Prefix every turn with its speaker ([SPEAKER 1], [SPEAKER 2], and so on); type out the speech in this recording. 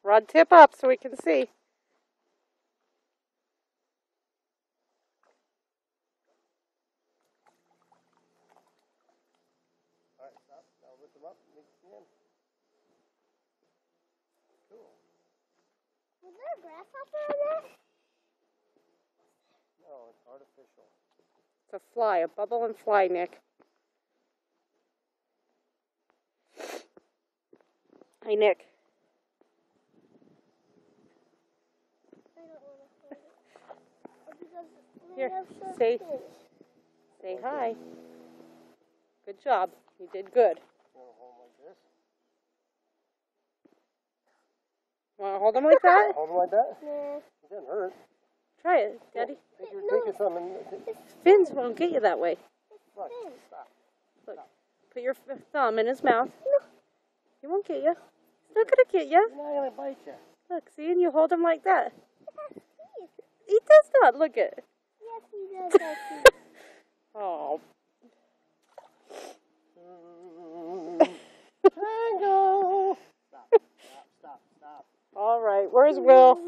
[SPEAKER 1] Rod, tip up so we can see.
[SPEAKER 2] All right, stop. Now lift them up. Make it in. Cool.
[SPEAKER 3] Was there a grasshopper in there?
[SPEAKER 2] No, it's artificial.
[SPEAKER 1] It's a fly, a bubble and fly, Nick. Hey, Nick.
[SPEAKER 3] I don't want to hold it. Because
[SPEAKER 1] Here,
[SPEAKER 3] they have sharp
[SPEAKER 1] say-
[SPEAKER 3] fins.
[SPEAKER 1] Say hi. Good job. You did good.
[SPEAKER 2] You want to hold them like this?
[SPEAKER 1] Want to hold them like that?
[SPEAKER 2] Hold them like that?
[SPEAKER 3] Nah.
[SPEAKER 2] It doesn't hurt.
[SPEAKER 1] Try it, Daddy.
[SPEAKER 2] Take your thumb and
[SPEAKER 1] Fins won't get you that way.
[SPEAKER 2] look.
[SPEAKER 3] Fins.
[SPEAKER 2] Stop.
[SPEAKER 1] Look, put your thumb in his mouth. He won't get you. He's not gonna get you.
[SPEAKER 2] He's not gonna bite you.
[SPEAKER 1] Look, see, and you hold him like that.
[SPEAKER 3] He has teeth.
[SPEAKER 1] He does not. Look at.
[SPEAKER 3] Yes, he does have teeth.
[SPEAKER 1] Oh.
[SPEAKER 2] Tango! Stop. Stop. Stop. Stop.
[SPEAKER 1] All right. Where's Will?